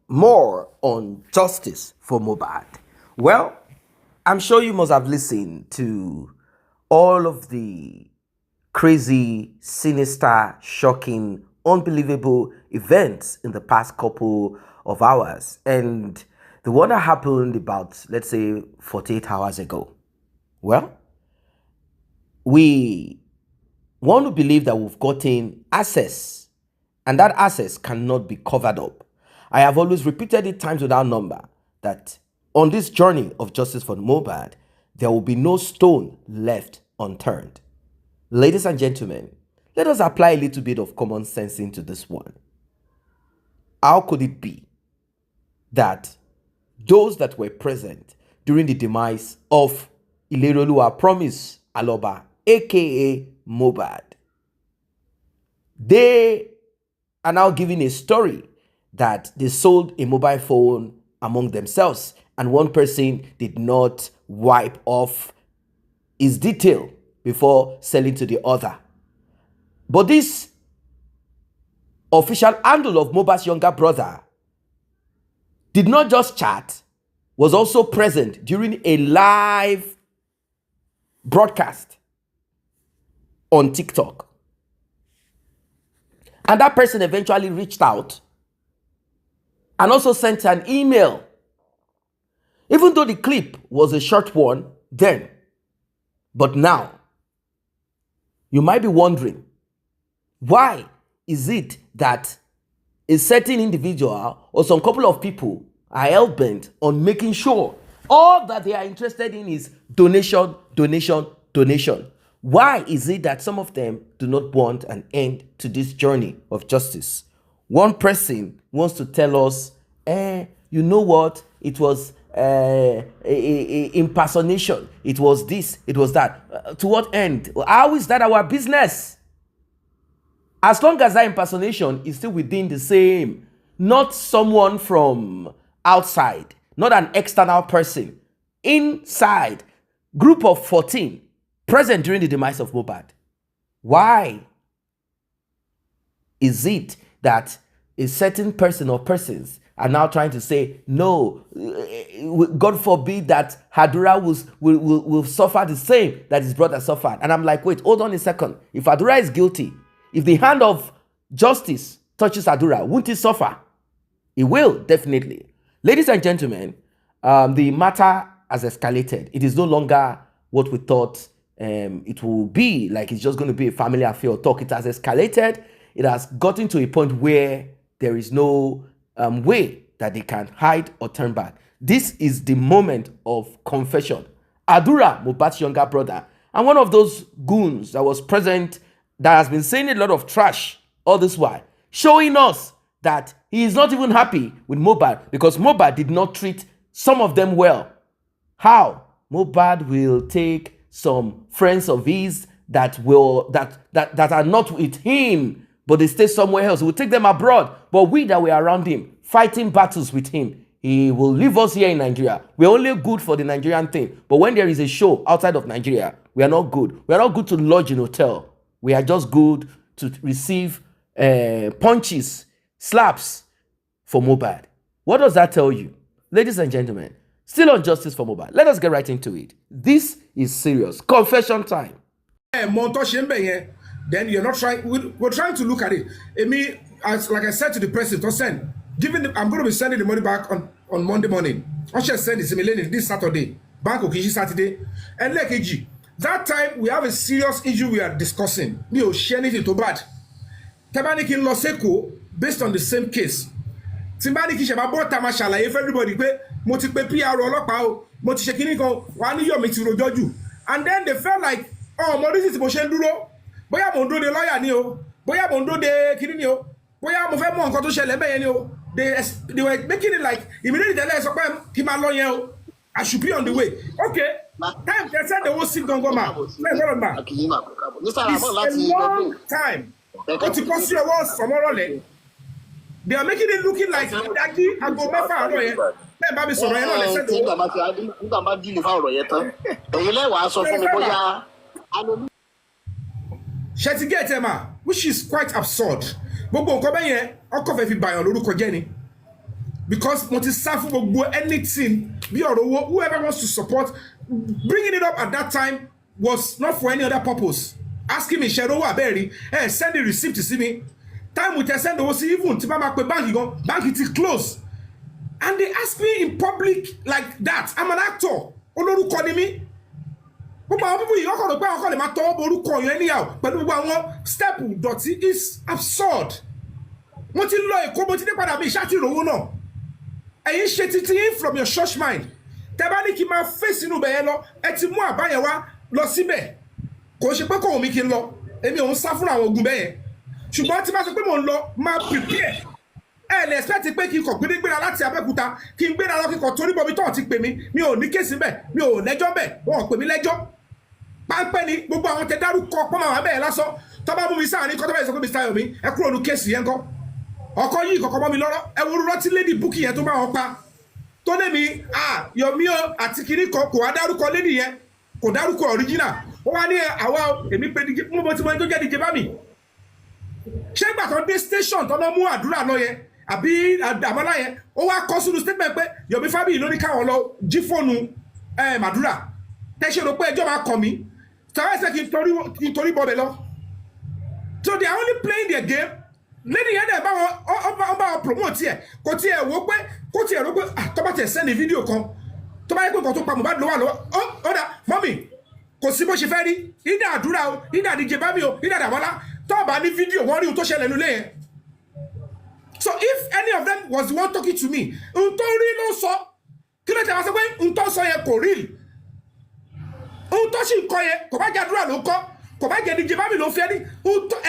more on justice for Mohbad. Well, I'm sure you must have listened to all of the crazy, sinister, shocking, unbelievable events in the past couple of hours. And the one that happened about, let's say, 48 hours ago. Well, we want to believe that we've gotten access, and that access cannot be covered up. I have always repeated it times without number that on this journey of justice for Mohbad, there will be no stone left unturned. Ladies and gentlemen, let us apply a little bit of common sense into this one. How could it be that those that were present during the demise of Ileroluwa Promise Aloba, aka Mohbad, they are now giving a story that they sold a mobile phone among themselves and one person did not wipe off his detail before selling to the other. But this official handle of Mohbad's younger brother did not just chat, was also present during a live broadcast on TikTok. And that person eventually reached out and also sent an email. Even though the clip was a short one then, but now, you might be wondering, why is it that a certain individual or some couple of people are hell-bent on making sure all that they are interested in is donation, donation, donation? Why is it that some of them do not want an end to this journey of justice? One person wants to tell us, you know what, it was impersonation, it was this, it was that. To what end? How is that our business? As long as that impersonation is still within the same, not someone from outside, not an external person, inside, group of 14 present during the demise of Mohbad. Why is it that a certain person or persons are now trying to say, no, God forbid that Adura will suffer the same that his brother suffered? And I'm like, wait, hold on a second. If Adura is guilty, if the hand of justice touches Adura, won't he suffer? He will, definitely. Ladies and gentlemen, the matter has escalated. It is no longer what we thought it will be, like it's just going to be a family affair or talk. It has escalated. It has gotten to a point where there is no way that they can hide or turn back. This is the moment of confession. Adura, Mohbad's younger brother, and one of those goons that was present that has been saying a lot of trash all this while, showing us that he is not even happy with Mohbad because Mohbad did not treat some of them well. How? Mohbad will take some friends of his that are not with him, but they stay somewhere else. He will take them abroad. But we that were around him, fighting battles with him, he will leave us here in Nigeria. We're only good for the Nigerian thing. But when there is a show outside of Nigeria, we are not good. We are not good to lodge in a hotel. We are just good to receive punches, slaps for Mohbad. What does that tell you? Ladies and gentlemen, still on justice for Mohbad. Let us get right into it. This is serious. Confession time. Then you're not trying. We're trying to look at it. Like I said to the president, I'm going to be sending the money back on Monday morning. I should send it this Saturday. Bank Okishi Saturday. And like that time we have a serious issue we are discussing. We are sharing it to bad. Tabaniki Loseko based on the same case. Timbani Kishaba bought Tamashala if everybody pay multiple PR or lockdown, Motichekiniko, one year meeting Rojoju. And then they felt like, oh, Maurice is Moshe Duro. Boya Mondo de lawyer ni o, boya Mondo de kini ni o, boya mo fẹ́ mọ̀ nǹkan tó ṣẹlẹ̀ ńbẹ̀ yẹn ni o. They were making it like immediately they sọ pé kí máa lọ yẹn o. I should be on the way. Okay. Time they said they will see Gongoma. It's a long time. Ó ti kọ́ sí ọwọ́ Sọmọ́rọ̀lẹ́. They are making it looking like Dagi ago mẹ́fà àárọ̀ yẹn. Bẹ́ẹ̀ bá mi sọ̀rọ̀ yẹn náà lẹ́sẹ̀ tó. Nígbà máa dì ní fáwọn ọ̀rọ̀ yẹn tán. Èyí lẹ́wàá sọ fún mi bóyá. Ṣé get which is quite absurd. Gbogbo nǹkan bẹ́ẹ̀ yẹn ọkọ̀ fẹ́ fi bàyàn lórúkọ jẹ́ ni. because mo ti sá fún gbogbo anything bí ọ̀rọ̀ owó whoever wants to support bringing it up at that time was not for any other purpose asking me ṣe owó abẹ́rẹ́ send the receipt sí mi time with send owó sí even tí bá máa pe báńkì gan báńkì ti close and they ask me in public like that I'm an actor olórúkọ ni mí gbogbo àwọn people yìí ọkọ̀ rẹ̀ pé ọkọ̀ lè máa tọwọ́ bọ orúkọ yẹn anyhow pẹ̀lú gbogbo àwọn step dọ̀tí is absurd mo ti lọ Èkó mo ti dé padà bí ìṣá ti rówó náà ẹ̀yin ṣe titi yín from your church mind tẹ́ bá ní kí n máa fèsì inú bẹ̀yẹn lọ ẹ ti mú àbáyẹn wá lọ síbẹ̀ kò ṣe pé kò wù mí kí n lọ èmi ò ń sá fún àwọn ogun bẹ́yẹn ṣùgbọ́n tí bá sọ pé mò ń lọ máa prepare ẹ lè expect pé kí n kọ̀ gbéra láti Abẹ́òkúta kí n gbéra lọ kí n kọ̀ torí bọ́bí tó ti pè mí mi ò ní kéèsì bẹ́ẹ̀ mi ò lẹ́jọ́ bẹ́ẹ̀ wọn ò pè mí lẹ́jọ́ pápẹ́ ni gbogbo àwọn tẹ dárúkọ pọ́n máa bẹ́ẹ̀ lásán tó bá mú mi sáà ní kọ́ tó bá yẹ sọ pé Mr. Yomi ẹ kúrò ní kéèsì yẹn kọ́ ọkọ yìí kọ̀kọ́ mọ́ mi lọ́rọ́ ẹ wo rọ́tí lady búkì yẹn tó bá wọn pa tó lé mi Yomi o àti kiri kan kò wá dárúkọ lady yẹn kò dárúkọ original ó wá ní àwa èmi pé díje mo ti mọ ẹni tó jẹ́ díje bá mi ṣé ìgbà tó dé station tó lọ mú àdúrà lọ yẹn àbí àmọ́lá yẹn ó wá kọ sínú statement pé Yomi Fabiyi ló ní káwọn lọ jí fóònù àdúrà tẹ́ṣe rò pé ẹjọ́ máa kọ̀ mí tọ́wọ́ ẹsẹ̀ kí n torí bọ́ bẹ̀ lọ so they are only playing their game lady yẹn dẹ̀ bá wọn promote ẹ̀ kò tiẹ̀ wò pé kò tiẹ̀ rò pé tó bá tiẹ̀ send fídíò kan tó bá yẹ pé nǹkan tó pa Mohbad lọ́wọ́ ó dà mọ́mì kò sí bó ṣe fẹ́ rí ìdá àdúrà o ìdá díje bá mi o ìdá àdàmọ́lá tó bá ní fídíò wọ́n rí ohun tó ṣẹlẹ̀ nílé yẹn so if any of them was the one talking to me ohun tó rí ló sọ kí ló tẹ̀ wá sọ pé ohun tó sọ yẹn kò rí ohun tó sì ń kọ yẹn kò bá jẹ́ àdúrà ló kọ́ kò bá jẹ́ díje bá mi ló fẹ́ rí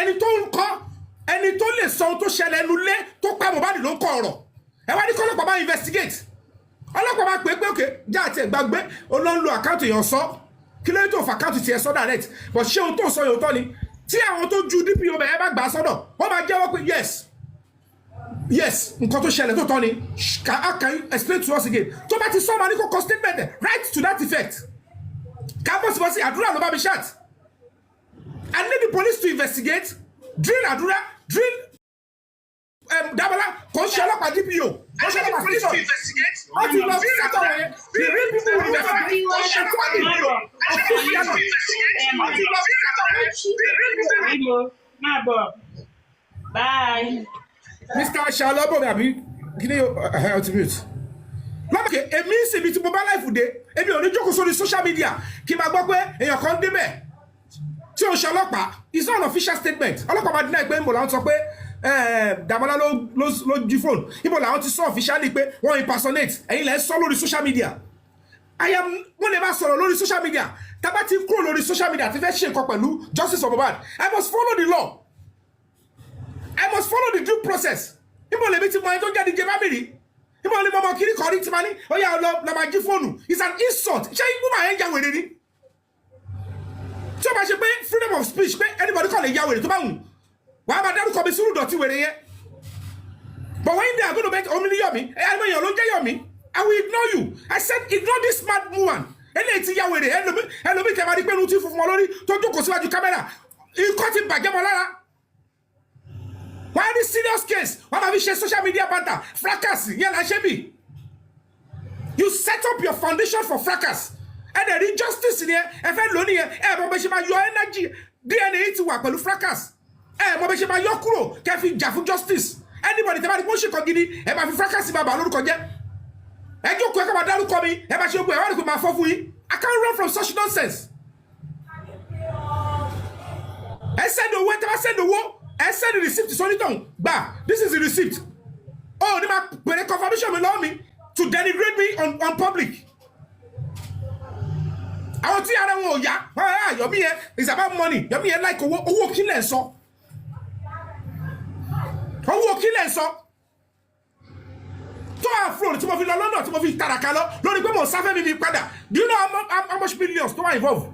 ẹni tó ń kọ́ ẹni tó lè sọ ohun tó ṣẹlẹ̀ nílé tó pa Mohbad ló ń kọ ọ̀rọ̀ ẹ wá ní kọ́ ọlọ́pàá máa investigate ọlọ́pàá máa pè é pé òkè já àti ẹ̀gbàgbé olóńlo àkáǹtì èèyàn sọ kí ló tó fà àkáǹtì tiẹ̀ sọ direct but ṣé ohun tó ń sọ yòó tọ́ ni tí àwọn tó ju DPO bẹ̀rẹ̀ bá gbà á sọ́dọ̀ wọ́n máa jẹ́wọ́ pé yes nǹkan tó ṣẹlẹ̀ tó tọ́ ni how can you explain to us again tó bá ti sọ ma ní kó kọ statement right to that effect kábọ̀sibọ̀sì àdúrà ló bá mi ṣáàt I need the police to investigate drill àdúrà drill Damola kò ṣe ọlọ́pàá DPO kò ṣe ọlọ́pàá station wọ́n ti lọ sí sátọ̀ wọ̀nyẹn the real people will investigate wọ́n ṣe tó àdé Bye. Mr. Shalobo àbí kí ni ultimate lọ́mọ̀kẹ́ èmi ń ṣèbí tí mo bá láìfù dé èmi ò ní jókòó sórí social media kí n máa gbọ́ pé èèyàn kan débẹ̀ tí ó ṣe ọlọ́pàá it's not an official statement ọlọ́pàá máa dínà pé ń bò láwọn sọ pé Damola ló jí fóònù ibo làwọn ti sọ officially pé wọ́n impersonate ẹ̀yin lẹ́ sọ lórí social media wọ́n lè máa sọ̀rọ̀ lórí social media tábà ti kúrò lórí social media ti fẹ́ ṣe nǹkan pẹ̀lú justice for Mohbad I must follow the law I must follow the due process ibo lèmi ti mọ ẹni tó jáde jẹ bábìrì ibo lè mọ ọmọ kiri kọrí ti máa ní ó yà lọ máa jí fóònù it's an insult ṣé ikú máa ń ya wèrè ni tí o bá ṣe pé freedom of speech pé anybody kàn lè ya wèrè tó bá wù wàá máa dárúkọ mi sùúrù dọ̀tí wèrè yẹn but when they are going to make omi ní Yomi ẹ̀yà èèyàn ló ń jẹ́ Yomi I will ignore you I said ignore this mad woman eléyìí ti ya wèrè ẹlòmí kẹ́ máa rí pé inú tí funfun wọn lórí tó jókòó síwájú kámẹ́rà ikọ́ ti bàjẹ́ mọ́ lára wọ́n á ní serious case wọ́n máa fi ṣe social media banter fracas yẹn là ń ṣe bì you set up your foundation for fracas ẹ dẹ̀ rí justice ni ẹ fẹ́ lónìí yẹn ẹ mọ̀ bẹ́ẹ̀ ṣe máa yọ energy DNA ti wà pẹ̀lú fracas ẹ mọ̀ bẹ́ẹ̀ ṣe máa yọ kúrò kẹ́ fi jà fún justice anybody tẹ́ bá ní kó ṣe kan gidi ẹ máa fi fracas bàbá lórúkọ jẹ́ ẹ jókòó ẹ kọ́ máa dárúkọ mi ẹ máa ṣe gbogbo ẹ wá ní kó máa fọ́ fún yín I can't run from such nonsense ẹ send owó ẹ tẹ́ bá send owó ẹ send the receipt sọ́nítàn gbà this is the receipt oh ní máa pèrè confirmation mi lọ́wọ́ mi to denigrate me on public àwọn tí ara wọn ò yá Yomi yẹn is about money Yomi yẹn like owó kílẹ̀ sọ owó kílẹ̀ sọ tó àfúrò tí mo fi lọ London tí mo fi tàràkà lọ lórí pé mo sáfẹ́ mi padà do you know how much millions tó wà involve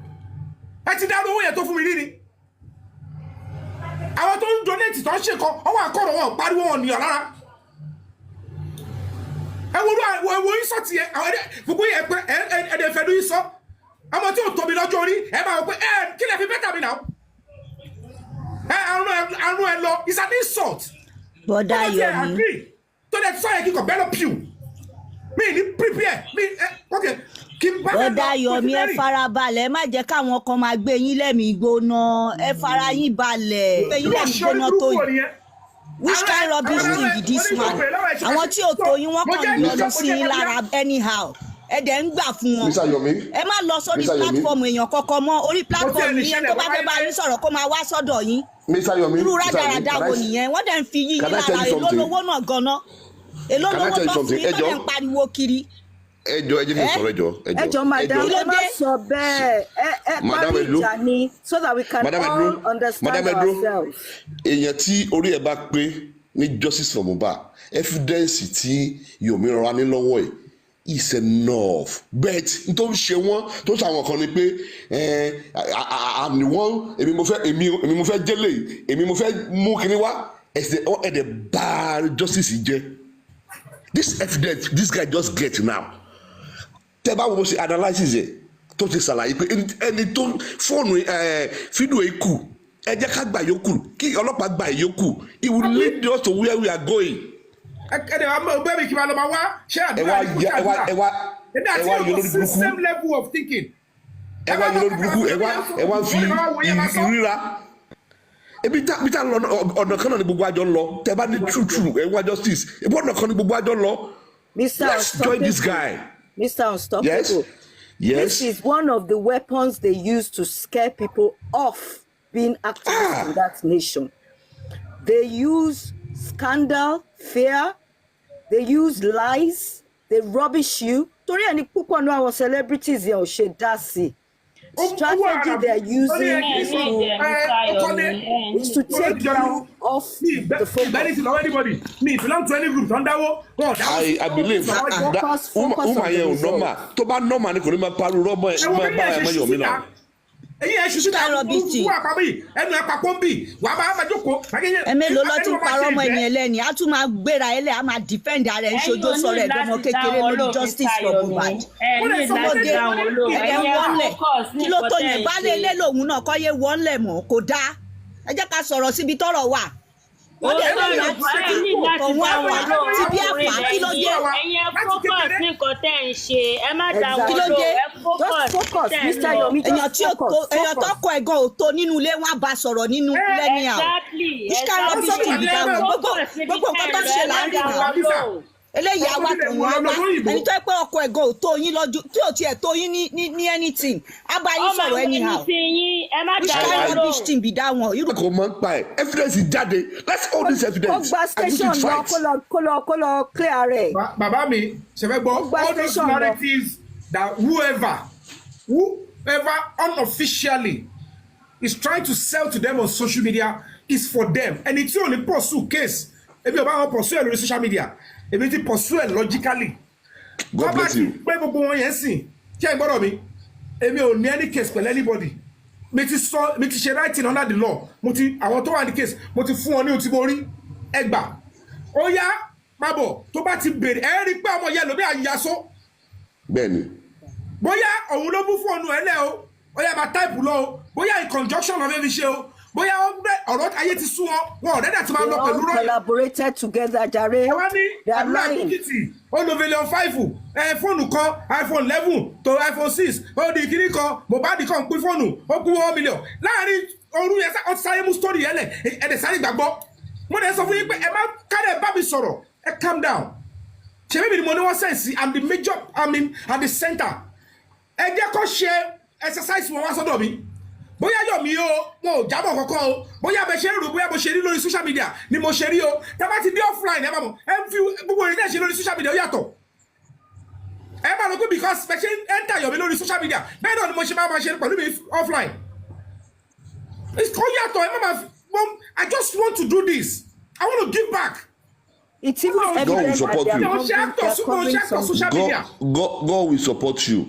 ẹ ti dáró owó yẹn tó fún mi rí ni àwọn tó ń donate tó ń ṣe kan ọwọ́ àkọ́rọ̀ wọn pariwo wọn nìyàn lára ẹ wo ìsọ tiẹ̀ àwọn gbogbo yẹn pé ẹ̀ẹ́dẹ̀ fẹ́ ló ìsọ ọmọ tí ò tóbi lọ́jọ́ orí ẹ máa wọ pé kí lè fi bẹ́tà mi náà àrùn ẹ lọ is an insult. bọ́dà Yomi tó lè sọ yẹ kí kò bẹ́ẹ̀ lọ pìù mi ní prepare mi ok kí n bá fẹ́ lọ. Ọ̀dà Yomi ẹ farabalẹ̀, ẹ má jẹ́ káwọn kan máa gbé yín lẹ́mìí gbóná, ẹ fara yín balẹ̀, gbé yín lẹ́mìí gbóná tó yìí. Which kind of rubbish thing is this man? Àwọn tí ò tó yín wọ́n kàn ń yọnu sí yín lára anyhow. Ẹ dẹ̀ ń gbà fún wọn. Mr. Yomi. Ẹ má lọ sórí platform èèyàn kankan mọ́, orí platform yẹn tó bá fẹ́ bá yín sọ̀rọ̀ kó máa wá sọ́dọ̀ yín. Mr. Yomi. Irú rádaràda wo nìyẹn? Wọ́n dẹ̀ ń fi yín lára èló lówó náà gan-an. Èló lówó tó fún yín tó dẹ̀ ń pariwo kiri. Ẹjọ́ ẹ jẹ́ kí n sọ̀rọ̀ ẹjọ́ madam ẹ má sọ bẹ́ẹ̀ ẹ parí ìjà ni so that we can all understand ourselves. Èèyàn tí orí ẹ̀ bá pé ní justice for Mohbad evidence tí Yomi rọra ní lọ́wọ́ ẹ̀ is enough but n tó ń ṣe wọ́n tó ṣàwọn kan ni pé àmì wọ́n èmi mo fẹ́ jẹ́lẹ̀ èmi mo fẹ́ mú kíní wá ẹ̀dẹ̀ bá justice jẹ́ this evidence this guy just get now tẹ́ bá wo bó ṣe analysis ẹ̀ tó ti ṣàlàyé pé ẹni tó fóònù fídíò ẹ̀ kù ẹ jẹ́ ká gbà yókù kí ọlọ́pàá gbà yókù it will lead us to where we are going. ẹ̀dẹ̀ wa mọ̀ bẹ́ẹ̀ mi kí n máa lọ máa wá ṣé àdúrà yìí kó ṣàdúrà ẹ̀dẹ̀ àti yóò same level of thinking. ẹ wá yọ lórí burúkú ẹ wá fi ìríra ebi tá lọ ọ̀nà kan náà ni gbogbo àjọ lọ tẹ bá ní true ẹ wá justice ebi ọ̀nà kan ni gbogbo àjọ lọ. Let's join this guy. Mr. Unstoppable. Yes. This is one of the weapons they use to scare people off being activists in that nation. They use scandal, fear, they use lies, they rubbish you. Torí ẹni púpọ̀ náà àwọn celebrities yẹn ò ṣe dá sí. Strategy they are using is to take you off the focus. Me belong to any group. I believe that woman yẹn ò normal. Tó bá normal ni kò ní máa pariwo rọ́bọ̀ ẹ̀ máa bá ẹ̀ mọ́ Yomi náà. Ẹ̀yin ẹ̀ ṣuṣu náà fún àpamọ́ ẹnu àpapọ̀ ń bì wà á máa jókòó. Ẹ̀mélòó ló ti ń parọ́ ọmọ ẹni ẹlẹ́ni, á tún máa gbéra ẹlẹ́, á máa defend ara ẹ̀ ń ṣojú sọ̀rọ̀ ẹ̀dọ́mọ kékeré lórí justice for Mohbad. Ọmọdé ẹ̀jẹ̀ wọ́nlẹ̀ kí ló tó yẹn bá lé lé lòun náà kọ́ yé wọ́nlẹ̀ mọ́ kò dáa. Ẹ jẹ́ ká sọ̀rọ̀ síbi tọ́rọ̀ wà. Wọ́n dẹ̀ ní láti òun àpá ti bí àpá kí ló dé. Ẹ̀yin focus ní nǹkan tẹ́ ń ṣe ẹ má dáwọ́ kí ló dé. Focus Mr. Yomi. Èèyàn tó kọ ẹ̀gàn òtó nínú ilé wọn á bá sọ̀rọ̀ nínú lẹ́ni àwọn. Ìṣkára bí ṣe ìdíjà wọn gbogbo nǹkan tó ṣe láàrin àwọn. Eléyìí àwa tòun wá wá ẹni tó pé ọkọ ẹ̀gàn òtó yín lọ́jú tí ò tiẹ̀ tó yín ní anything á bá yín sọ̀rọ̀ anyhow. Ìṣkára bí ṣe ìdíjà wọn. Kò mọ̀ ń pa ẹ̀ evidence jáde let's hold this evidence. Ó gba station lọ kó lọ clear rẹ̀. Bàbá mi ṣe fẹ́ gbọ́ all those narratives that whoever unofficially is trying to sell to them on social media is for them. Ẹni tí ò ní pursue case ebi ò bá wọn pursue ẹ lórí social media ebi ti pursue ẹ logically. God bless you. pé gbogbo wọn yẹn sìn kí ẹ gbọ́dọ̀ mi èmi ò ní any case pẹ̀lú anybody mi ti ṣe writing under the law mo ti àwọn tó wà ní case mo ti fún wọn ní ohun tí mo rí ẹgbà ó yá má bọ̀ tó bá ti bèrè ẹ rí pé ọmọ yẹn lómi àyàsó. Bẹ́ẹ̀ni. Bóyá òun ló mú fóònù ẹ lẹ́ o ó yá máa táìpù lọ o bóyá in conjunction of every ṣe o bóyá ọ̀rọ̀ ayé ti sún wọn ọ̀rẹ́dà ti máa lọ pẹ̀lú rọ́ọ̀yì. Collaborated together jare. ẹ wá ní àdúrà kìkìtì ó lo million 5 fóònù kan iPhone 11 to iPhone 6 ó di kíní kan Mohbad kan pín fóònù ó kú 1 million láàrin òru yẹn ó ti sáré mú story yẹn lẹ̀ ẹ̀dẹ̀ sáré gbàgbọ́ mo dẹ̀ sọ fún yín pé ẹ má kárẹ̀ bá mi sọ̀rọ̀ ẹ calm down ṣèbí mi ni mo ní wọ́n sẹ́ǹsì I'm the major at the center ẹ jẹ́ kó ṣe exercise wọn wá sọ́dọ̀ mi bóyá Yomi o wọn ò jábọ̀ kankan o bóyá bẹ ṣe ń rò bóyá mo ṣe rí lórí social media ni mo ṣe rí o tá bá ti dé offline ẹ bá mọ̀ ẹ fi gbogbo ìrìn náà ṣe lórí social media ó yàtọ̀ ẹ bá lọ pé because bẹ ṣe ń enter Yomi lórí social media bẹ́ẹ̀ náà ni mo ṣe máa ṣe pẹ̀lú mi offline ó yàtọ̀ ẹ má máa I just want to do this I want to give back. It's even God will support you. God will support you.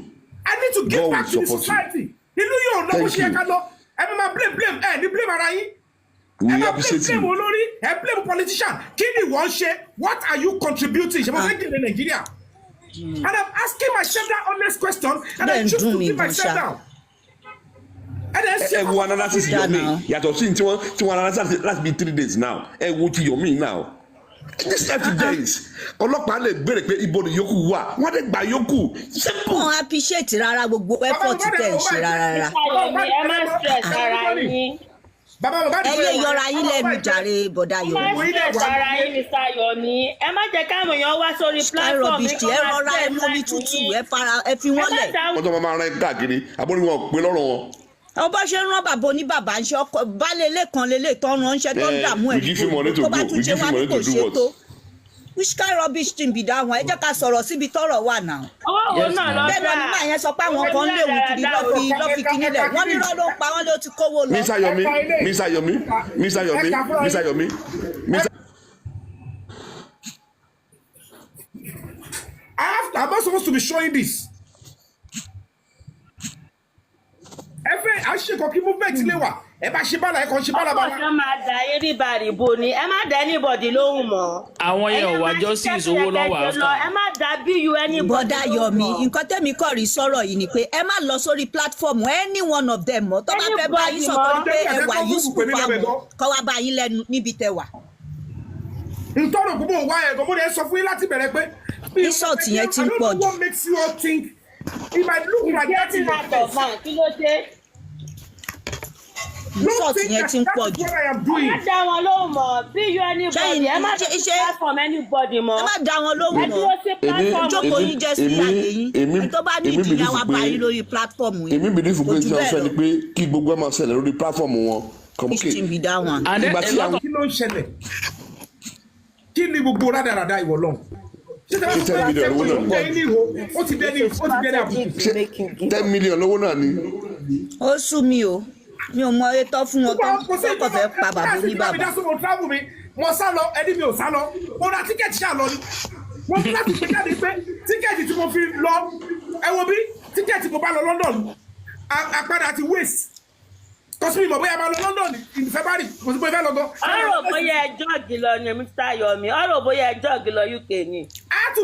I need to give back to the society. Nínú yóò lọ bó ṣe yẹ ká lọ. Ẹ máa blame ní blame ara yín. We appreciate you. Ẹ máa blame olórí, ẹ blame politician. Kí ni wọ́n ṣe? What are you contributing? Ṣé mo fẹ́ jẹ́ Nàìjíríà? And I'm asking myself that honest question and I choose to keep myself down. Ẹ wo analysis Yomi yàtọ̀ sí tí wọ́n analysis last be 3 days now. Ẹ wo ti Yomi now. This evidence ọlọ́pàá lè béèrè pé ibo ni yòókù wà wọ́n lè gba yòókù simple. Wọ́n appreciate rárá gbogbo effort tẹ̀ ń ṣe rárá. ẹ má stress ara yín. Ẹ lè yọra yín lẹ́nu jàre bọ̀dá Ẹ má Yomi. stress ara yín Mr. Yomi. Ẹ má jẹ́ káwọn èèyàn wá sórí platform Rubbish ẹ rọra ẹ mọ́mí tútù ẹ fi wọ́n lẹ̀. wọ́n tó máa rán káàkiri àbórí wọn pé lọ́rọ̀ wọn. Ọba ṣe ń rán bàbá oníbàbá ń ṣe ọkọ baálé ilé kan lélẹ̀ tó ń ránṣẹ́ tó ń dààmú ẹ̀ tó bá tún ṣe wá ní kò ṣe tó. Which kind rubbish thing be that one? Ẹ jẹ́ ká sọ̀rọ̀ síbi tọ́rọ̀ wà náà. Owó wo náà lọ Bẹ́ẹ̀ ni ọ̀nìmọ̀ yẹn sọ pé àwọn kan léwu kiri lọ́ fi kíní lẹ̀. Wọ́n ní lọ́dún pa wọ́n ló ti kówó lọ. Mr. Yomi. I'm not supposed to be showing this. Every àṣekọ̀kí movement lè wà. Ẹ bá ṣe bálà ẹ̀kọ́ ṣe bálà bálà. Ọkọ̀ máa da everybody bo ni. Ẹ má da anybody lóhùn mọ́. Àwọn yẹn ò wá justice owó lọ́wọ́ after. Ẹ má da bí you anybody. Bọ́dá Yomi, nǹkan tẹ́mi kọ̀ rí sọ̀rọ̀ yìí ni pé ẹ má lọ sórí platform any one of them mọ́. Tó bá fẹ́ bá yín sọ̀tọ̀ pé ẹ wà useful fáwọn kọ́ wá bá yín lẹ́nu níbi tẹ wà. Ntọ́rọ̀ gbogbo wa ẹ̀gọ́ mo lè sọ fún yín láti bẹ̀rẹ̀ pé. Insult yẹn ti ń pọ̀ jù. I don't know what makes you all think it might look like that in your face. Kí ló dé? Insult yẹn ti ń pọ̀ jù. Ẹ má da wọn lóhùn mọ́. Bí you anybody. Ẹ má da platform anybody mọ́. Ẹ má da wọn lóhùn Ẹ dúró sí platform. Jókòó yín jẹ́ sí àyè yín. Ẹni tó bá ní ìdíyà wa bá yín lórí platform yìí. Èmi believe pé tí wọ́n sọ ni pé kí gbogbo ẹ̀ máa ṣẹlẹ̀ lórí platform wọn. This thing be that one. Ìgbà tí àwọn Kí ló ń ṣẹlẹ̀? Kí ni gbogbo rádaràda ìwọ lọ́hùn? Ṣé tí wọ́n fẹ́ ṣe kó ló ń jẹ́ ní ìhó? Ó ti dẹ́ni àbùkù. 10 million lówó náà ni. Ó sú mi o. Mi ò mọ ètò fún wọn tó kọ̀ fẹ́ pa bàbá oníbàbá. Mo sá lọ, ẹni mi ò sá lọ. Mo ra tíkẹ́ẹ̀tì ṣáà lọ ni. Mo ní láti pè jáde pé tíkẹ́ẹ̀tì tí mo fi lọ ẹ wo bí tíkẹ́ẹ̀tì mo bá lọ London àpadà ti waste. Kọ́sí mi mọ̀ bóyá máa lọ London in February kò sí pé fẹ́ lọ gan. Ọ̀rọ̀ bóyá ẹjọ́ ògìlọ ni Mr. Yomi. Ọ̀rọ̀ bóyá ẹjọ́ ògìlọ UK ni.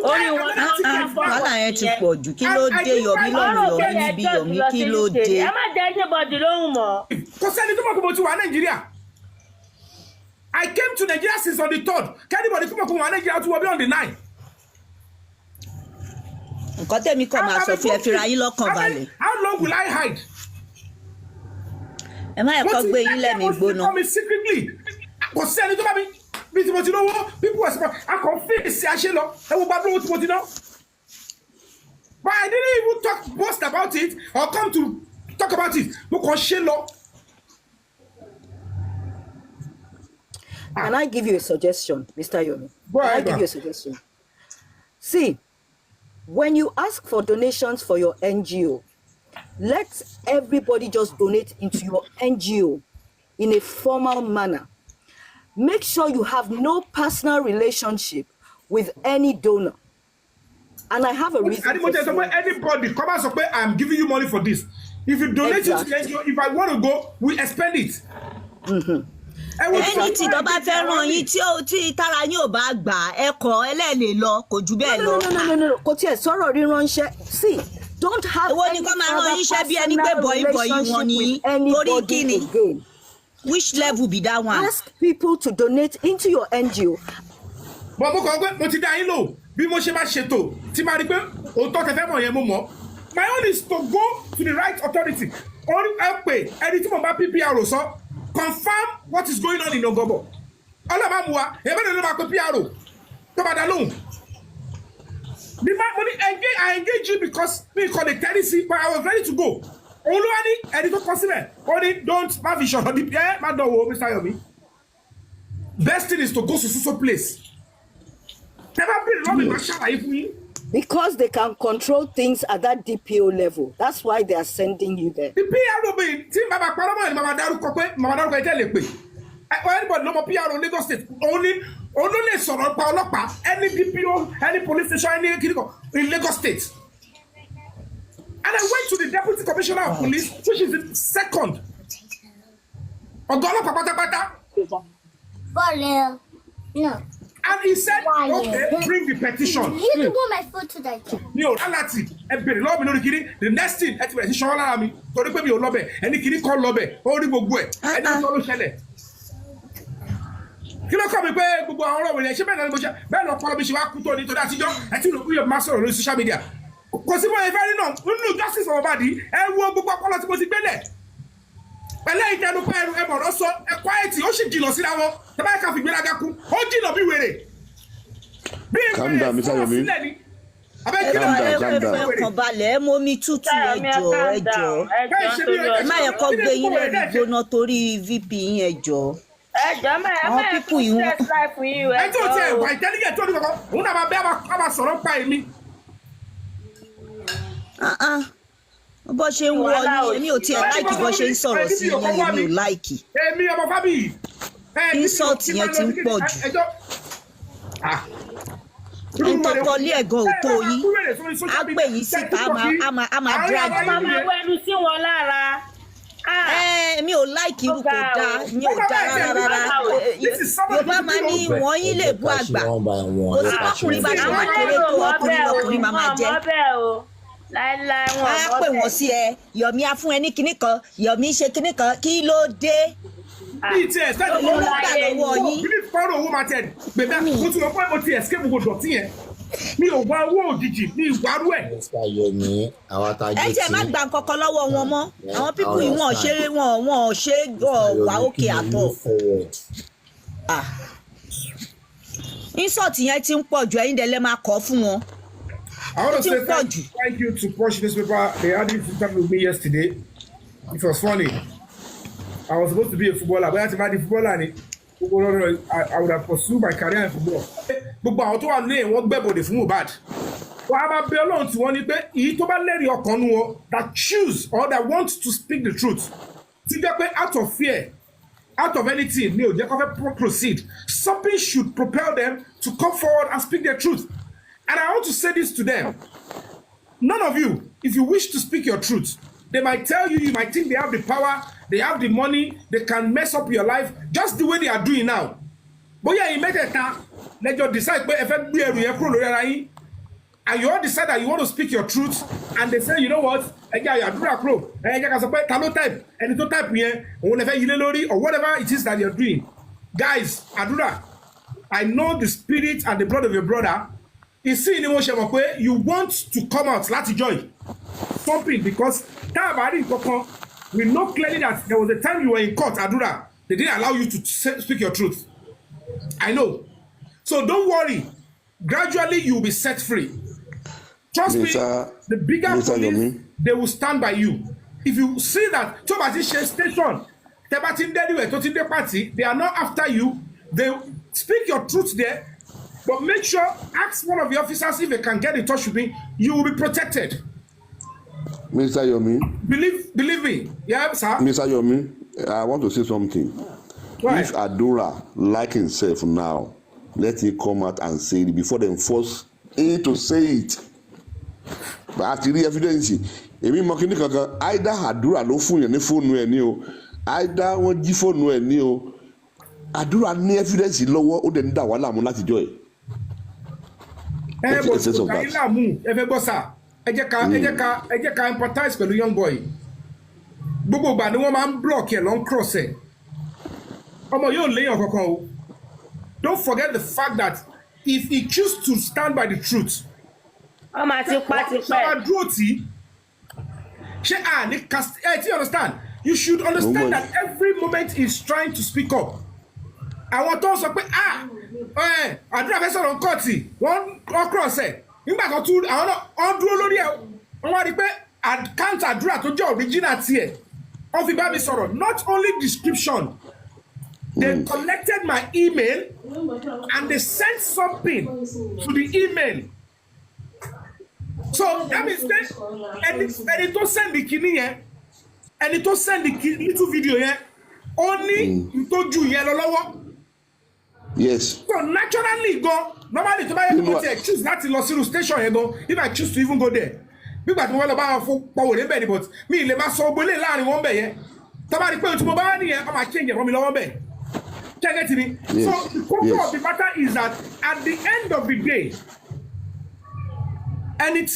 Orí wọn ló ń jà fún Wàhálà yẹn ti pọ̀ jù. Kí ló dé Yomi lọ́rùn níbi Yomi kí ló dé? Ẹ má da anybody lóhùn mọ́. Kò sẹ́ni tó mọ̀ pé mo ti wà Nàìjíríà. I came to Nigeria since on the 3rd. Kẹ́nìbọ̀dì tó mọ̀ pé mo wà Nàìjíríà tó wọ bí on the 9th. Nǹkan tẹ́mi kọ̀ máa sọ fún ẹ fira yín lọ́kàn balẹ̀. How long will I hide? Ẹ má ẹ̀kọ́ gbé yín lẹ́mìí gbóná. Kò sí ẹni tó bá mi bí tí mo ti lówó people were surprised. A kàn fèsì àṣẹ lọ ẹ wo bá lówó tí mo ti ná. But I didn't even boast about it or come to talk about it. Mo kàn ṣe lọ. Can I give you a suggestion, Mr. Yomi? Go ahead, Can I give you a suggestion? See, when you ask for donations for your NGO, let everybody just donate into your NGO in a formal manner. Make sure you have no personal relationship with any donor. And I have a reason for saying anybody come and say, I'm giving you money for this. If you donate it to the NGO, if I want to go, we expend it. Ẹni tí tó bá fẹ́ ràn yín tí tára yín ò bá gbà ẹ kọ̀ ẹlẹ́ẹ̀lẹ̀ lọ kò jù bẹ́ẹ̀ lọ. No. Kò tiẹ̀ sọ̀rọ̀ ríránṣẹ́. See, don't have Èwo ni kó máa ràn yín ṣẹ́ bí ẹni pé bọ̀yìbọ̀yì wọn ni torí kíni? Which level be that one? Ask people to donate into your NGO. But mo kàn pé mo ti dá yín lò bí mo ṣe máa ṣètò tí máa rí pé òótọ́ tẹ fẹ́ mọ̀ yẹn mo mọ̀. My own is to go to the right authority. Orí ẹ pé ẹni tí mo bá PPRO sọ confirm what is going on in Ogobo. Ọlọ́ba mu wa èmi ló máa pe PRO tó bá dá lóhùn. The man money I engage you because me call the tendency but I was ready to go. Òun ló wá ní ẹni tó kọ síbẹ̀ ó ní don't má fi ṣọ̀rọ̀ di ẹ má dánwò Mr. Yomi. Best thing is to go to so place. Never been wrong with ṣàlàyé fún yín. Because they can control things at that DPO level. That's why they are sending you there. The PRO be tí bàbá parọ́mọ́ ni bàbá dárúkọ ẹ tẹ́lẹ̀ pé anybody no more PRO Lagos State only lè sọ̀rọ̀ pa ọlọ́pàá any DPO any police station any kìnìkan in Lagos State. And I went to the deputy commissioner of police which is the second. Ọ̀gá ọlọ́pàá pátápátá. No. And he said, okay, bring the petition. You can put my foot to that. Mi ò láti ẹ bèrè lọ́wọ́ mi lórí kiri the next thing ẹ ti bẹ̀rẹ̀ sí ṣọwọ́ lára mi torí pé mi ò lọ́bẹ̀ ẹni kiri kọ́ lọ́bẹ̀ ó rí gbogbo ẹ̀ ẹni tó ló ṣẹlẹ̀. kí ló kọ́ mi pé gbogbo àwọn ọ̀rọ̀ wọ̀nyẹn ṣé bẹ́ẹ̀ náà ni mo ṣe bẹ́ẹ̀ náà ọpọlọ mi ṣe wá kú tó nítorí àtijọ́ ẹ ti rò pé yóò máa sọ̀rọ̀ lórí social media kò sí mọ́ ẹ̀fẹ́ nínú nínú justice for Mohbad ẹ wo gbogbo ọpọlọ tí mo ti gbélẹ̀ pẹ̀lẹ́ ìtẹnu pé ẹ mọ̀rọ̀ sọ ẹ quiet ó sì jìnnà síra wọn tẹ́bá ẹ̀ka fi gbéraga kú ó jìnnà bí wèrè bí wèrè sọ̀rọ̀ sílẹ̀ ni ẹ̀kọ́ balẹ̀ ẹ mómi tútù ẹjọ́ ẹ má yẹ kó gbé yín lẹ́nu gbóná torí VP yín ẹjọ́ àwọn pípù yìí wọ́n. ẹ tó tiẹ̀ wà ìtẹ́lẹ́gẹ̀ tó ní kankan òun náà máa bẹ́ a máa sọ̀rọ̀ pa èmi. bó ṣe ń wọ ni èmi ò tiẹ̀ láìkì bó ṣe ń sọ̀rọ̀ sí yẹn èmi ò láìkì. èmi ọmọ Fábíyì. insult yẹn ti ń pọ̀ jù. ntọ́kọ lé ẹ̀gàn ò tó yín á pè yín síta á máa drag. ọmọ máa wẹnu sí wọn lára. mi ò láìkì irú kò dáa mi ò dáa rárá Yorùbá máa ní wọ́n yín lè bú àgbà kò sí ọkùnrin bá ṣe máa kéré tó ọkùnrin lọkùnrin máa máa jẹ́. á pè wọ́n sí ẹ Yomi á fún ẹ ní kinní kan Yomi ṣe kinní kan kí ló dé. bí ti ẹ̀ sẹ́ni owó gbà lọ́wọ́ yín. bí fọ́ọ̀rọ̀ owó máa tẹ̀ gbẹ̀dá mo ti wọ́n pé mo ti escape gbogbo dọ̀tí yẹn mi ò wá owó òjijì mi ìwárú ẹ̀. ẹ jẹ́ má gba nǹkankan lọ́wọ́ wọn mọ́ àwọn pípù yìí wọ́n ṣe wà òkè àtọ̀. insult yẹn ti ń pọ̀ jù ẹ̀yin dẹ̀ lẹ́ máa kọ́ fún wọn. I want to say thank you to Punch newspaper. They had this interview with me yesterday. It was funny. I was supposed to be a footballer, but I had to be a footballer. I would have pursued my career in football. Gbogbo àwọn tó wà ní wọ́n gbẹ́bọ̀dẹ̀ fún Mohbad. Wọ́n á máa bẹ Ọlọ́run tí wọ́n ní pé èyí tó bá lẹ́rìí ọkàn nu wọn that choose or that want to speak the truth. Ti jẹ́ pé out of fear, out of anything, ní ò jẹ́ kó fẹ́ proceed. Something should propel them to come forward and speak their truth. And I want to say this to them. None of you, if you wish to speak your truth, they might tell you, you might think they have the power, they have the money, they can mess up your life just the way they are doing now. But yeah, you make a time, let you decide and you all decide that you want to speak your truth, and they say, you know what, Adura Pro, type, and you type here, or whatever it is that you're doing. Guys, Adura, I know the spirit and the blood of your brother. You see in emotion, you want to come out, láti joy. Something because we know clearly that there was a time you were in court, Adura. They didn't allow you to speak your truth. I know. So don't worry. Gradually, you will be set free. Trust me, the bigger police, they will stand by you. If you see that, station, they are not after you. They speak your truth there. But make sure, ask one of the officers if they can get in touch with me. You will be protected. Mr. Yomi. Believe me. Yeah, sir. Mr. Yomi, I want to say something. Why? If Adura like himself now, let him come out and say it before they force him to say it. But after the evidence, èmi mọ̀ kíní kankan, either Adura ló fún yẹn ní fóònù ẹ̀ ní o, either wọ́n jí fóònù ẹ̀ ní o. Adura ní evidence lọ́wọ́ ó dẹ̀ ń dà wá láàmú láti jọ ẹ̀. Ẹ bọ̀ sí ọ̀gá láàmú ẹ fẹ́ gbọ́ sà ẹ jẹ́ ká empathize pẹ̀lú young boy. Gbogbo ìgbà ni wọ́n máa ń block ẹ̀ lọ́n cross ẹ̀. Ọmọ yóò léyàn kankan o. Don't forget the fact that if he choose to stand by the truth. Ọmọ àti pàtìpẹ́. Ṣé dúró tí? Ṣé ní cast ẹ ti understand? You should understand that every moment he is trying to speak up. Àwọn tó ń sọ pé Àdúrà fẹ́ sọ̀rọ̀ kọ́ọ̀tì wọ́n cross ẹ̀ nígbà kan tún àwọn náà dúró lórí ẹ̀ wọ́n wá rí pé account Àdúrà tó jẹ́ original tiẹ̀ wọ́n fi bá mi sọ̀rọ̀ not only description they collected my email and they sent something to the email so that means ẹni tó send the kinní yẹn ẹni tó send the little video yẹn ó ní ìtọ́jú yẹn lọ́wọ́. Yes. So naturally normally to buy a choose not to lọ station yẹn gan if I choose to even go there. Nígbà tí mo lọ bá wọn fún pọ̀wọ̀ lébẹ̀ ni but mi lè máa sọ gbólé láàrin wọn bẹ̀ yẹn. Tó bá rí pé tí mo bá ní yẹn, ọmọ change ẹ̀rọ mi lọ́wọ́ bẹ̀. Check it me. So the core of the matter is that at the end of the day, any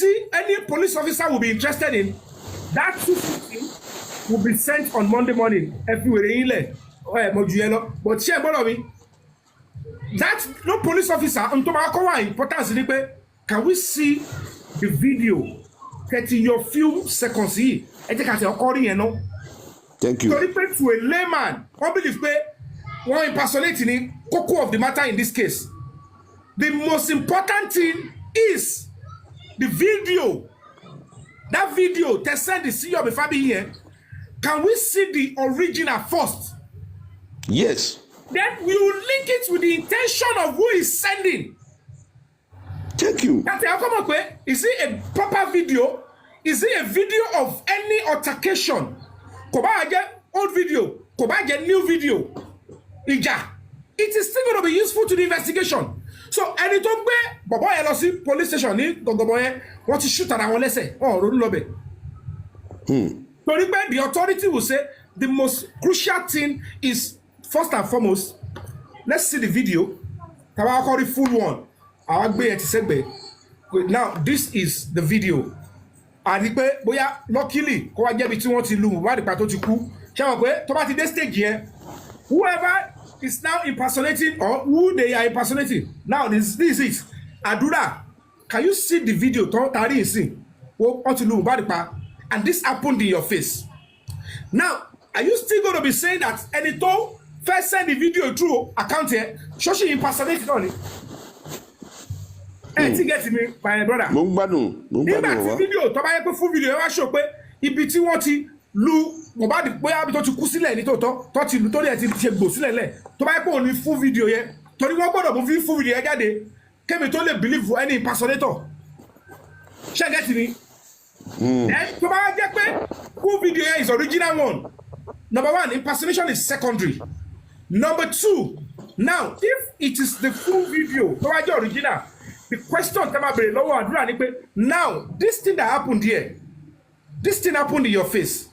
police officer will be interested in that 250 will be sent on Monday morning everywhere in there. But share both of me. That no police officer importance ni pé can we see the video 30 your few seconds here? Thank you. To a layman, I believe one impersonating cocoa of the matter in this case. The most important thing is the video. That video, they send the CEO of the family here. Can we see the original first? Yes. Then we will link it with the intention of who is sending. Thank you. Is it a proper video? Is it a video of any altercation? Old video, new video. It is still going to be useful to the investigation. So, anytime Baba Elosi police station ni Gogoboye want to shoot around let's say, oh, Rodulobe. The authority will say the most crucial thing is first and foremost, let's see the video. I'll call the full one. Now, this is the video. And luckily, stage here, whoever is now impersonating or who they are impersonating. Now, this is Adura. Can you see the video? And this happened in your face. Now, are you still going to be saying that Enito first send the video through account here? Shoshi impersonating on it. Get me, my brother. Video, full video, I show ibiti wọ́n ti lu Mohbad bóyá bí tó ti kú sílẹ̀ ní tòótọ́ tó ti lu tó dẹ̀ ti ṣe gbò sílẹ̀ lẹ̀ tó bá yẹ pé òun ní full video yẹn torí wọ́n gbọ́dọ̀ mú full video yẹn jáde kémi tó lè believe any impersonator ṣé get me. Tó bá jẹ́ pé full video yẹn is original one. Number one, impersonation is secondary. Number two, now if it is the full video tó bá jẹ́ original, the question now this thing that happened here, this thing happened in your face,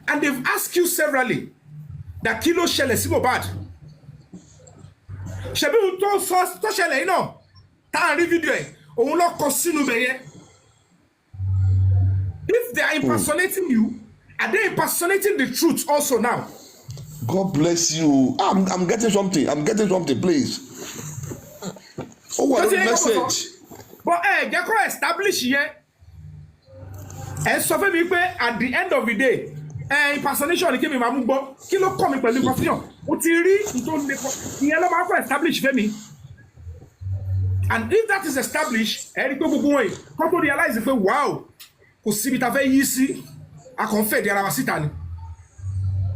and they've asked you severally that kilo shele si Mohbad shebi un to shele ina ta ri video e ohun lo ko sinu be ye. If they are impersonating you, are they impersonating the truth also now? God bless you. I'm getting something. Please. Oh, what a message. But get establish here. And so for me, at the end of the day, impersonation came in my mumbo. Kilo come in impersonation. Utiri, don't establish for me. And if that is established, come to realize that wow, easy. I confess there are sitani.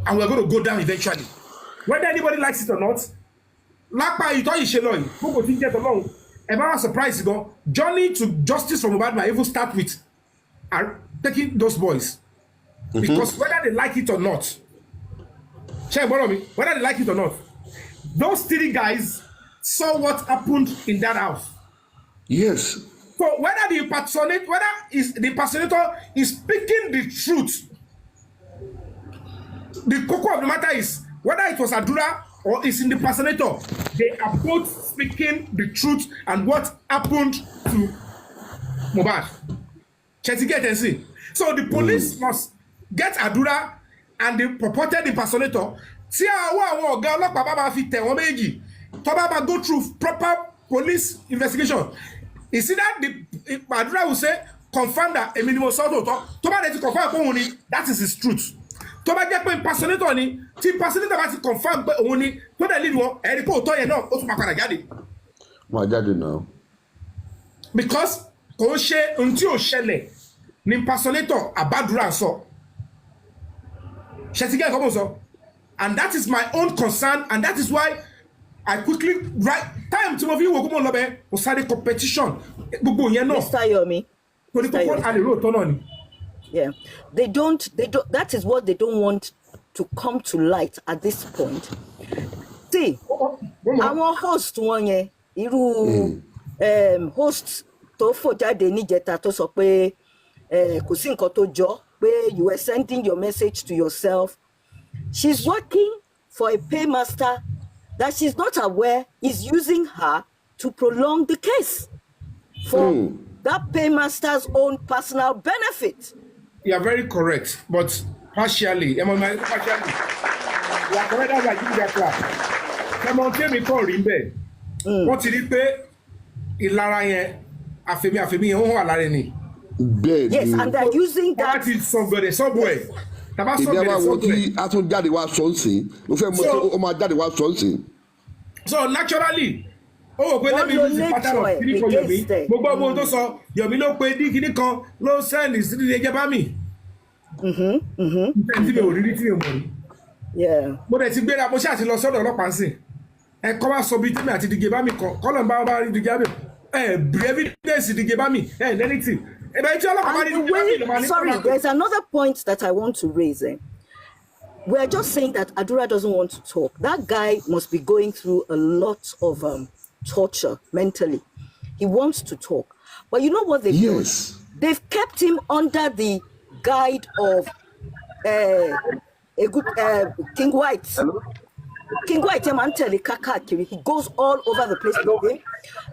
And we're going to go down eventually. Whether anybody likes it or not, Lakpa you thought you should know. Who could think get along? Am I surprised? Journey to justice from Mohbad might even start with taking those boys. Because whether they like it or not, whether they like it or not, those 3 guys saw what happened in that house. Yes. So whether the impersonator is speaking the truth, the cocoa of the matter is whether it was Adura or it's in the impersonator, they are both speaking the truth and what happened to Mohbad. So the police must get Adura and the purported impersonator. See how go through proper police investigation. You see that the Adura will say confirm that a minimum sort of confirm that is his truth. To ba jẹ́ pé impersonator ni tí impersonator bá ti confirm pé òun ni tó dẹ̀ lead wọn ẹ̀rí pé òótọ́ yẹn náà ó tún máa padà jáde. Máa jáde náà. Because kò ń ṣe ohun tí ò ṣẹlẹ̀ ni impersonator Abadura sọ. Ṣé ti gẹ́ ẹ̀kọ́ mọ̀ sọ? And that is my own concern, and that is why I quickly write time tí mo fi wò kó mọ̀ lọ́bẹ̀ mo sáré competition gbogbo yẹn náà. Mr. Yomi. Torí pé kó a lè ro òótọ́ náà ni. Yeah, they don't, that is what they don't want to come to light at this point. See, our host one year, host tó fò jáde níjẹta tó sọ pé kò sí nǹkan tó jọ pé you were sending your message to yourself. She's working for a paymaster that she's not aware is using her to prolong the case for that paymaster's own personal benefit. You are very correct, but partially. You are correct. kẹmọ tèmi kàn rí bẹ́ẹ̀ wọ́n ti rí pé ìlara yẹn àfẹ̀mí yẹn wọ́n wà lára ẹni. Yes, and they're using that. That is somewhere. Ìdí ẹ máa wo tí a tún jáde wá sọ́ọ̀sì mo fẹ́ mọ ó máa jáde wá sọ́ọ̀sì. So naturally ó wò pé lẹ́mi ìlú ti pattern of kiri kan Yomi gbogbo ohun tó sọ Yomi ló pe ní kiri kan ló sẹ́ẹ̀lì sí ilé ẹjẹ́ bá mi. Tí mi ò rí tí mi ò mọ̀ rí. Mo dẹ̀ ti gbéra mo ṣáà ti lọ sọ́dọ̀ ọlọ́pàá sí ẹ kọ́ wá sọ bíi tèmi àti dìgé bá mi kan kọ́lọ̀ ń bá rí dìgé bá mi bí evidence dìgé bá mi anything. Sorry, there's another point that I want to raise. We're just saying that Adura doesn't want to talk. That guy must be going through a lot of torture mentally. He wants to talk. But you know what they've done? They've kept him under the guide of King White. King White, he goes all over the place with him.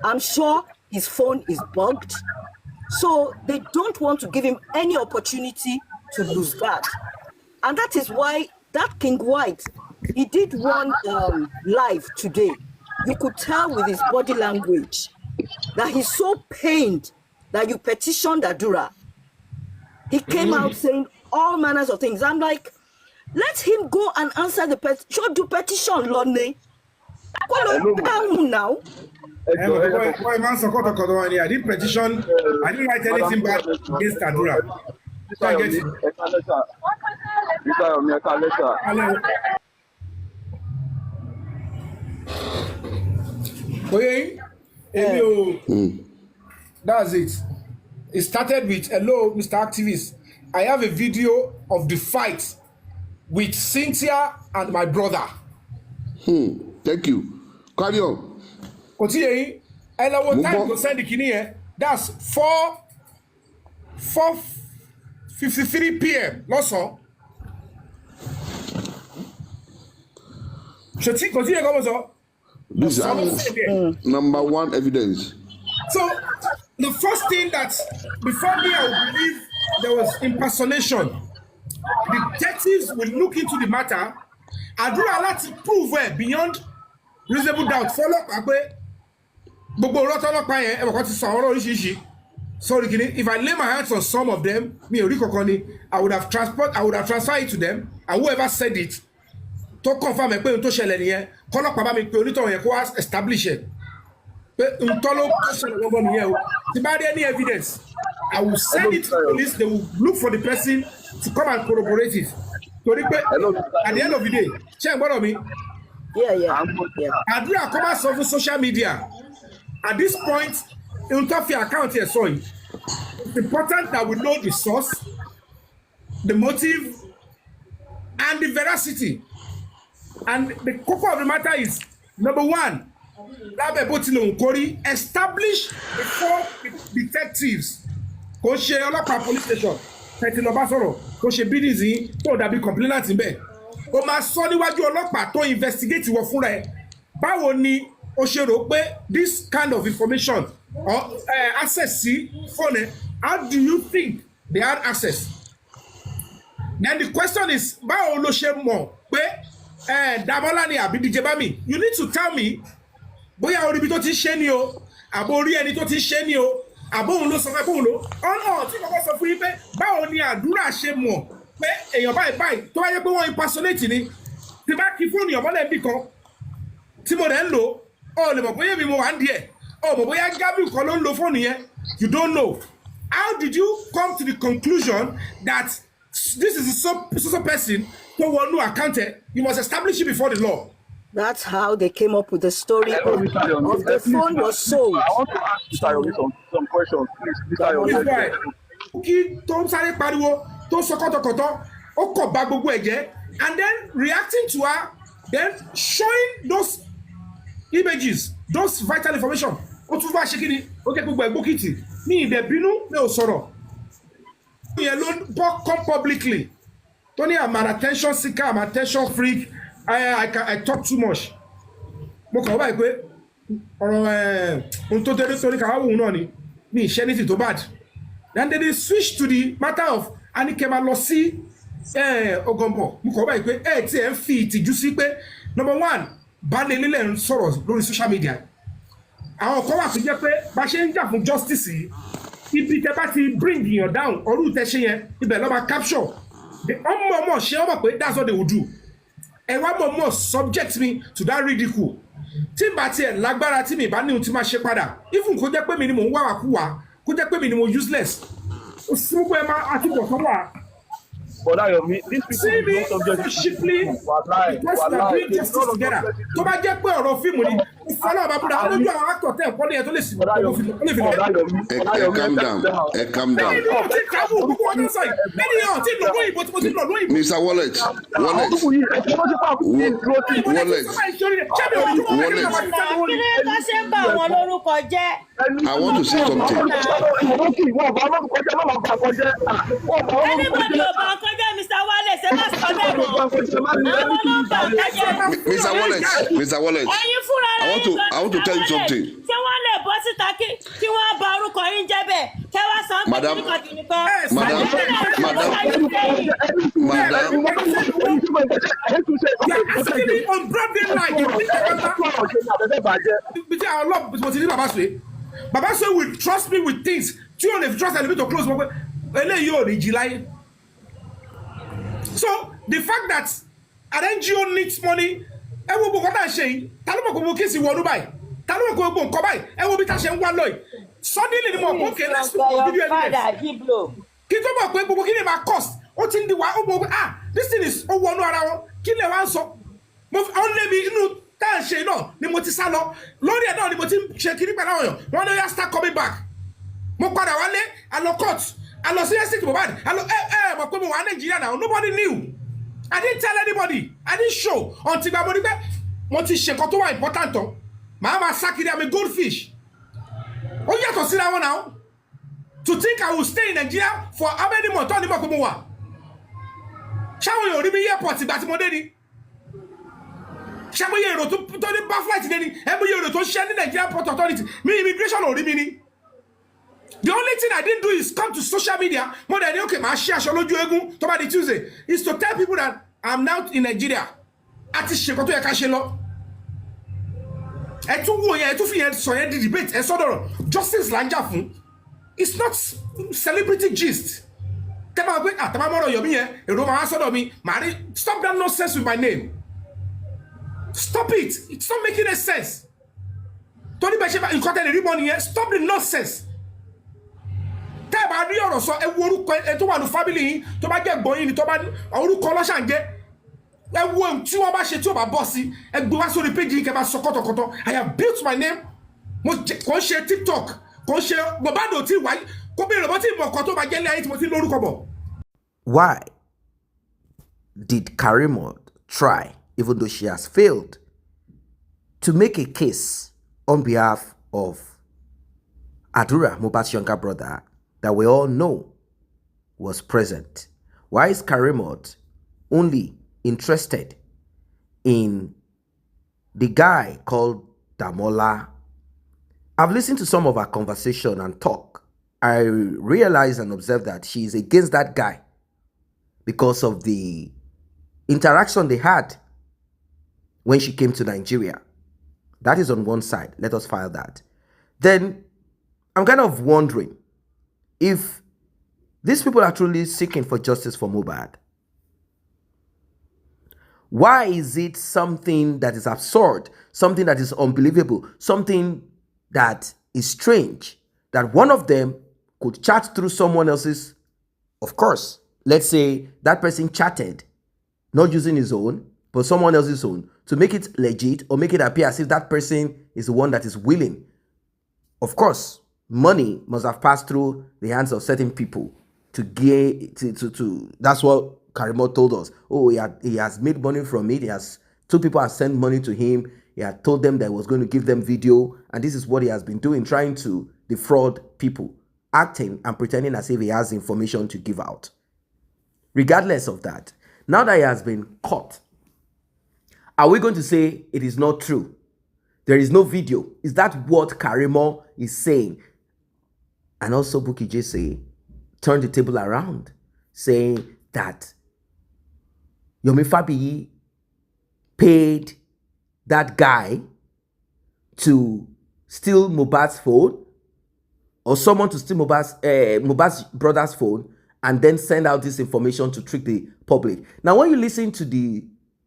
I'm sure his phone is bugged. So they don't want to give him any opportunity to lose guard. And that is why that King White, he did one live today. You could tell with his body language that he's so pained that you petitioned Adura. He came out saying all manners of things. I'm like, let him go and answer the petition. Should do petition, Lonnie. Now. I didn't petition. I didn't write anything bad against Adura. I get it. That's it. It started with, hello, Mr. Activist. I have a video of the fight with Cynthia and my brother. Thank you. Carry on. Continue. And I want time to send the kidney here. That's 4:53 p.m. Lọ́sàn. Continue comme ça. This is number one evidence. So the first thing that before me I would believe there was impersonation. The detectives will look into the matter. Adura láti prove beyond reasonable doubt. Follow up. Gbogbo ọlọ́pàá yẹn ẹ̀wọ̀n kan ti sọ àwọn ọ̀rọ̀ oríṣiríṣi sorry kìíní if I lay my hands on some of them mi ò rí kankan ni I would have transferred it to them and whoever said it tó confirm ẹ̀ pé ohun tó ṣẹlẹ̀ nìyẹn kọ́lọ́pàá bá mi pé onítọ̀hún yẹn kó wá establish ẹ̀ pé ohun tó ló ṣẹlẹ̀ gbọ́ngàn nìyẹn o tí bá rí any evidence I will send it to the police they will look for the person to come and corroborate it torí pé at the end of the day ṣé ẹ gbọ́dọ̀ mi. Àdúrà kọ́ bá sọ fún social media. At this point, in top of your account here, sorry, it's important that we know the source, the motive, and the veracity. And the core of the matter is, number one, establish the 4 detectives. Kò ṣe ọlọ́pàá police station, Pẹ̀tì lọ bá sọ̀rọ̀, kò ṣe bídìsí tó dàbí complainant níbẹ̀. O máa sọ níwájú ọlọ́pàá tó investigate wọ fúnra ẹ̀. Báwo ni o ṣe rò pé this kind of information or access sí phone, how do you think they had access? Then the question is, báwo ló ṣe mọ̀ pé Damola ni àbí DJ Bami? You need to tell me bóyá orí ibi tó ti ṣe ni o, àbò orí ẹni tó ti ṣe ni o, àbò òun ló sọ fẹ́ bóun ló. Ọ̀nà tí kọ́kọ́ sọ fún yín pé báwo ni Àdúrà ṣe mọ̀ pé èèyàn báyìí tó bá yẹ pé wọ́n impersonate ni tí bá kí fóònù ọ̀mọ́lẹ̀ bí kan tí mo dẹ̀ ń lò ó lè mọ̀ bóyá mi mo wà ń díẹ̀ ó mọ̀ bóyá Gabriel kan ló ń lo fóònù yẹn you don't know. How did you come to the conclusion that this is a so person to wọnú account? You must establish it before the law. That's how they came up with the story of the phone was sold. I want to ask Mr. Yomi some questions, please. Mr. Yomi. Kí tó ń sáré pariwo tó sọ kọ́tọ̀kọ́tọ̀ ó kọ̀ bà gbogbo ẹ̀ jẹ́ and then reacting to her then showing those images those vital information ó tún bá ṣe kí ni ó kẹ́ gbogbo ẹ̀gbókìtì ní ìdẹ̀bínú mi ò sọ̀rọ̀ yẹn ló bọ́ come publicly tó ní I'm an attention seeker I'm an attention freak I talk too much mo kàn wọ́n báyìí pé ọ̀rọ̀ ohun tó dédé torí kàwá wòun náà ni mi ìṣe anything tó bad then they switch to the matter of anikema lọ sí Ogombo mo kàn wọ́n báyìí pé tí ẹ̀ ń fi ìtìjú sí pé number one baálé nílẹ̀ ń sọ̀rọ̀ lórí social media àwọn kan wà tó jẹ́ pé bá ṣe ń jà fún justice yìí ibi tẹ bá ti bring yàn down ọdún tẹ ṣe yẹn ibẹ̀ lọ́ máa capture ọmọ ṣe ọmọ pé that's what they will do ẹ wá mọ̀ subject me to that ridicule tí n bá tiẹ̀ lágbára tí mi bá ní ohun tí máa ṣe padà even kó jẹ́ pé mi ni mò ń wá wàkúwà kó jẹ́ pé mi ni mo useless ó sì gbogbo ẹ máa àtúbọ̀ tó wà. But these people don't subject cheaply together tó bá jẹ́ pé ọ̀rọ̀ fíìmù ni ìfọlọ́ bàbúrà olójú àwọn actor tẹ̀ ẹ̀kọ́ lẹ́yìn tó lè sìn calm down. Mr. Wallet. I want to say something. Mr. Wallet. I want to tell you something. Madam. Baba say will trust me with things. You only trust a little bit to close. So the fact that an NGO needs money, and we go that shame. Talamo kiss you one by. Talamo go buy. And we be touching one loy. Suddenly the more okay, let's give you a Kitoba go give him a cost. What in the this thing is oh one hour. Kill a one so. Move only be no shame no. The motisalo. Lord, I know the motim shaking it. One day start coming back. Mokwada wale, I no cut. I no say to Mohbad. I no Makomo one Nigeria now. Nobody knew. I didn't tell anybody. I didn't show until my body Monty Shekoto important. Mama Saki, I'm a goldfish. Oh, you have to see that one now. To think I will stay in Nigeria for how many months? Tony Makomowa. Shall we already be airport? That's Modeni. Shall we to Tony Bufflight? Every year to share the Nigeria Port Authority. Me immigration or mini. The only thing I didn't do is come to social media more than okay, my share shall do egun to Tuesday is to tell people that I'm now in Nigeria. Ati Shekoto Yakashelo. Debate justice it's not celebrity gist. Stop that nonsense with my name. Stop it. It's not making any sense. Stop the nonsense. Family to get boy to I have built my name. TikTok. Why did Karimot try, even though she has failed, to make a case on behalf of Adura, Mohbad's younger brother, that we all know was present? Why is Karimot only interested in the guy called Damola? I've listened to some of our conversation and talk. I realized and observed that she is against that guy because of the interaction they had when she came to Nigeria. That is on one side. Let us file that. Then I'm kind of wondering if these people are truly seeking for justice for Mohbad. Why is it something that is absurd, something that is unbelievable, something that is strange, that one of them could chat through someone else's? Of course, let's say that person chatted, not using his own, but someone else's own, to make it legit or make it appear as if that person is the one that is willing. Of course, money must have passed through the hands of certain people to get to that's what Karimot told us. Oh, he has made money from it. Two people have sent money to him. He had told them that he was going to give them video, and this is what he has been doing, trying to defraud people, acting and pretending as if he has information to give out. Regardless of that, now that he has been caught, are we going to say it is not true? There is no video. Is that what Karimot is saying? And also Bukky Jesse turned the table around, saying that Yomi Fabiyi paid that guy to steal Mohbad's phone, or someone to steal Mohbad's brother's phone, and then send out this information to trick the public. Now, when you listen to the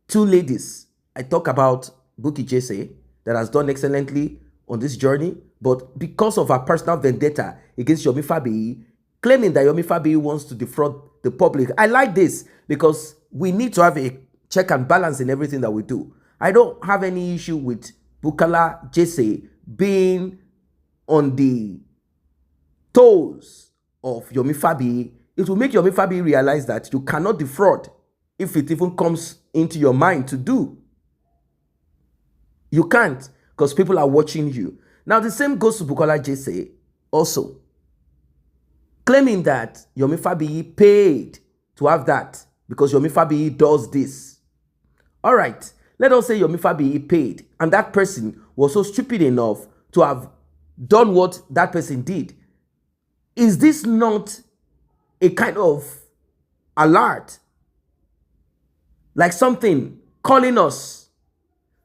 two ladies, I talk about Bukky Jesse that has done excellently on this journey, but because of her personal vendetta against Yomi Fabiyi, claiming that Yomi Fabiyi wants to defraud the public. I like this because we need to have a check and balance in everything that we do. I don't have any issue with Bukala Jesse being on the toes of Yomi Fabiyi. It will make Yomi Fabiyi realize that you cannot defraud if it even comes into your mind to do. You can't, because people are watching you. Now, the same goes to Bukola Jesse also, claiming that Yomi Fabiyi paid to have that because Yomi Fabiyi does this. All right, let us say Yomi Fabiyi paid and that person was so stupid enough to have done what that person did. Is this not a kind of alert? Like something calling us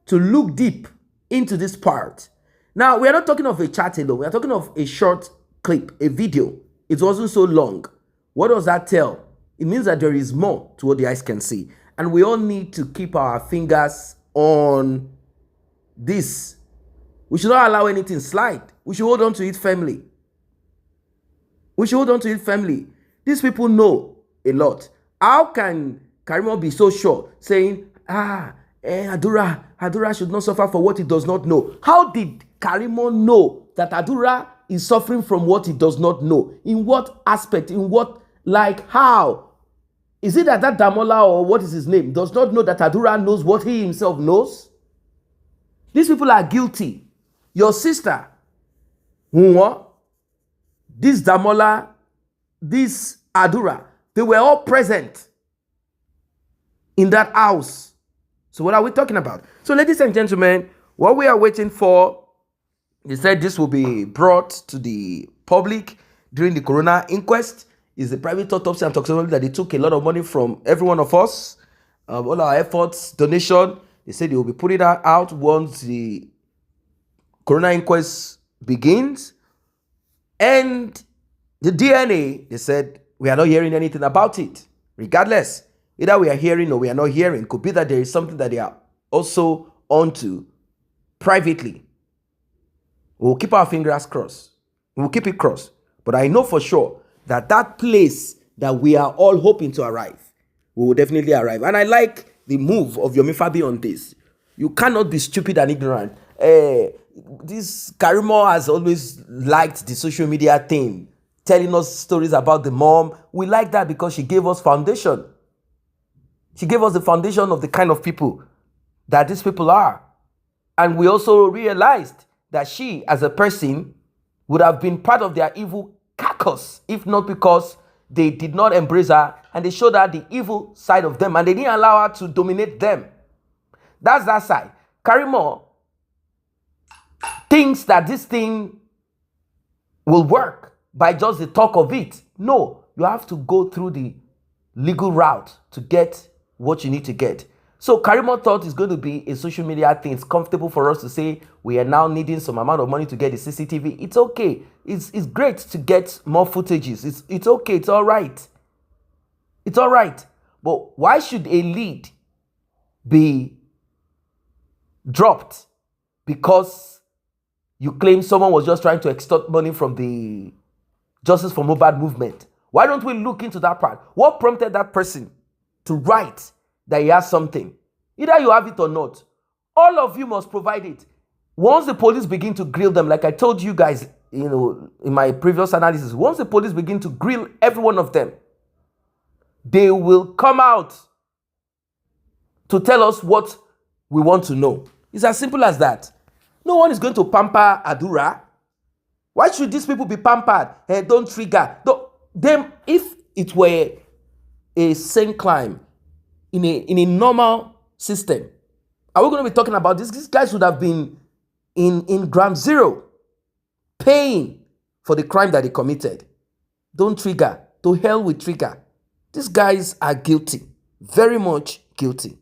to look deep into this part. Now, we are not talking of a chat alone. We are talking of a short clip, a video. It wasn't so long. What does that tell? It means that there is more to what the eyes can see. And we all need to keep our fingers on this. We should not allow anything slide. We should hold on to it firmly. We should hold on to it firmly. These people know a lot. How can Karimo be so sure, saying, Adura should not suffer for what he does not know? How did Karimo know that Adura is suffering from what he does not know? In what aspect? In what, like, how? Is it that Damola, or what is his name, does not know that Adura knows what he himself knows? These people are guilty. Your sister, Wunmi, this Damola, this Adura, they were all present in that house. So what are we talking about? So, ladies and gentlemen, what we are waiting for, they said this will be brought to the public during the corona inquest, is the private autopsy and toxicology that they took a lot of money from every one of us, all our efforts, donation. They said they will be putting that out once the corona inquest begins. And the DNA, they said, we are not hearing anything about it. Regardless, either we are hearing or we are not hearing. It could be that there is something that they are also onto privately. We'll keep our fingers crossed. We'll keep it crossed. But I know for sure that that place that we are all hoping to arrive, we will definitely arrive. And I like the move of Yomi Fabiyi on this. You cannot be stupid and ignorant. This Karimo has always liked the social media thing, telling us stories about the mom. We like that because she gave us foundation. She gave us the foundation of the kind of people that these people are. And we also realized that she, as a person, would have been part of their evil carcass, if not because they did not embrace her and they showed her the evil side of them and they didn't allow her to dominate them. That's that side. Karimo thinks that this thing will work by just the talk of it. No, you have to go through the legal route to get what you need to get. So Karimo thought it's going to be a social media thing. It's comfortable for us to say we are now needing some amount of money to get the CCTV. It's okay. It's great to get more footages. It's okay. It's all right. It's all right. But why should a lead be dropped because you claim someone was just trying to extort money from the Justice for Mohbad movement? Why don't we look into that part? What prompted that person to write that he has something? Either you have it or not. All of you must provide it. Once the police begin to grill them, like I told you guys, in my previous analysis, once the police begin to grill every one of them, they will come out to tell us what we want to know. It's as simple as that. No one is going to pamper Adura. Why should these people be pampered? Hey, don't trigger. Them, if it were a sane climb in a normal system, are we going to be talking about this? These guys would have been in ground zero, paying for the crime that they committed. Don't trigger. To hell with trigger. These guys are guilty. Very much guilty.